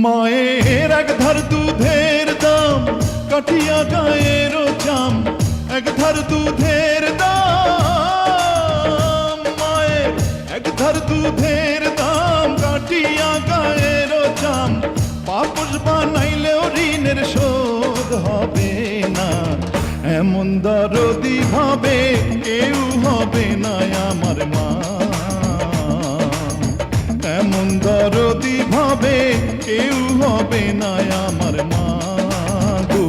মায়ের এক ধার দুধের দাম কাঠিয়া গায়ের চাম, এক ধার দুধের দাম, মায়ের এক ধার দুধের দাম কাঠিয়া গায়ের চাম, পাপস বানাইলেও ঋণের শোধ হবে না, এমন দরদি ভাবে কেউ হবে না আমার মা, এমন দরদি ভাবে কেউ হবে না আমার মা গো।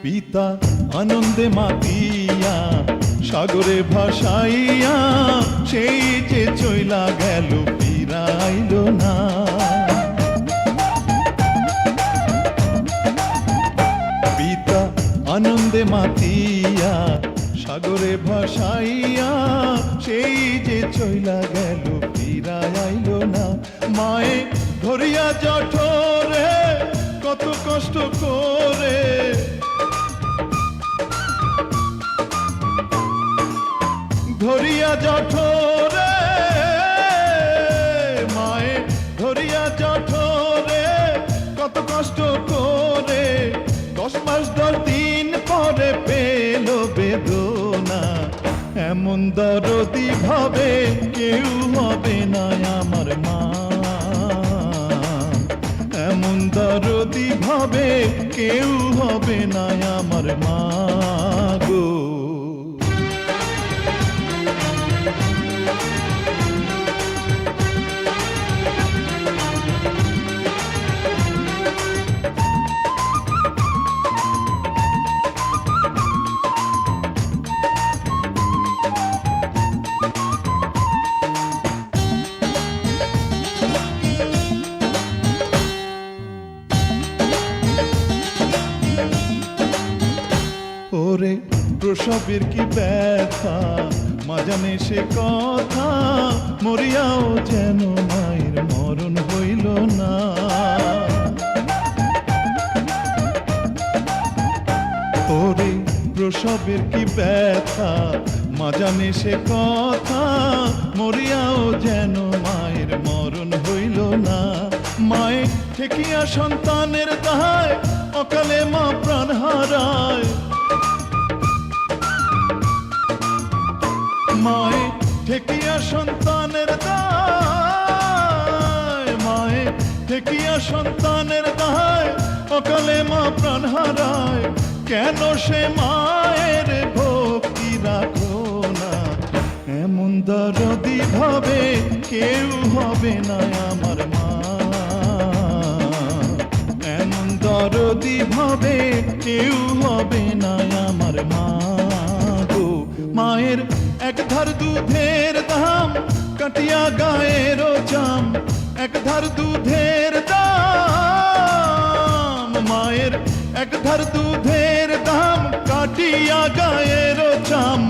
পিতা আনন্দে মাতিয়া সাগরে ভাসাইয়া, সেই যে চইলা গেল ফিরাইল না, পিতা আনন্দে মাতিয়া সাগরে ভাসাইয়া, সেই যে চইলা গেল ফিরাইল না, মায়ে ধরিয়া জঠরে কত কষ্ট করে, ধরিয়া জঠরে, মায়ে ধরিয়া জঠরে কত কষ্ট করে, 10 মাস 10 দিন পরে পেল বেদনা, এমন দরদি ভাবে কেউ হবে না আমার মা, এমন দরদি ভাবে কেউ হবে না আমার মা গো। ওরে প্রসবের কি ব্যথা মা জানে সে কথা, মরিয়াও যেন মায়ের মরণ হইল না, ওরে প্রসবের কি ব্যথা মা জানে সে কথা, মরিয়াও যেন মায়ের মরণ হইল না, মায়ে ঠেকিয়া সন্তানের দায় অকালে মা প্রাণ হারায়, মায়ে ঠেকিয়া সন্তানের দায়, মায়ে ঠেকিয়া সন্তানের দায় অকালে মা প্রাণ হারায়, কেন সে মায়ের ভক্তি রাখো না, এমন দরদি ভাবে কেউ হবে না আমার মা, এমন দরদি ভাবে কেউ হবে না আমার মা গো। মায়ের এক ধার দুধের দাম কাটিয়া গায়ের চাম, এক ধার দুধের দাম, মায়ের এক ধার দুধের দাম কাটিয়া গায়ের চাম,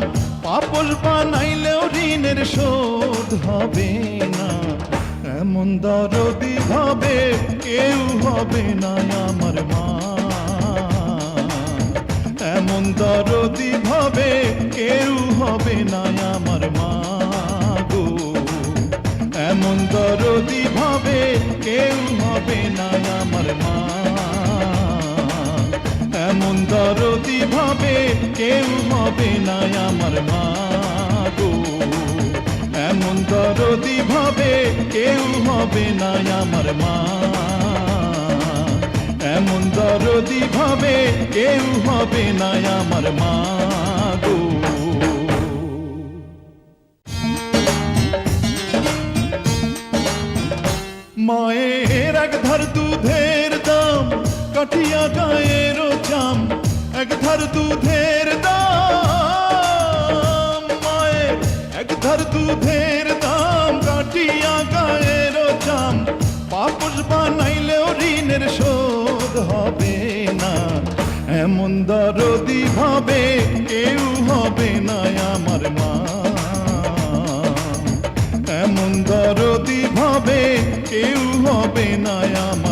পাপস বানাইলেও ঋণের শোধ হবে না, এমন দরদি ভাবে কেউ হবে না আমার মা, এমন দরদি ভাবে কেউ হবে না আমার মা গো, এমন দরদি ভাবে কেউ হবে না আমার মা, এমন দরদি ভাবে কেউ হবে না আমার মা গো, এমন দরদি ভাবে কেউ হবে না আমার মা, এমন দরদি ভাবে কেউ হবে না আমার মা গো। মায়ের এক ধার দুধের দাম কাঠিয়া গায়ের চাম, এক ধার দুধের দাম, মায়ের এক ধার দুধের দাম কাঠিয়া গায়ের চাম, পাপস বানাইলেও ঋণের শোধ হবে এমন দরদি ভাবে কেউ হবে না আমার মা, এমন দরদি ভাবে কেউ হবে না আমার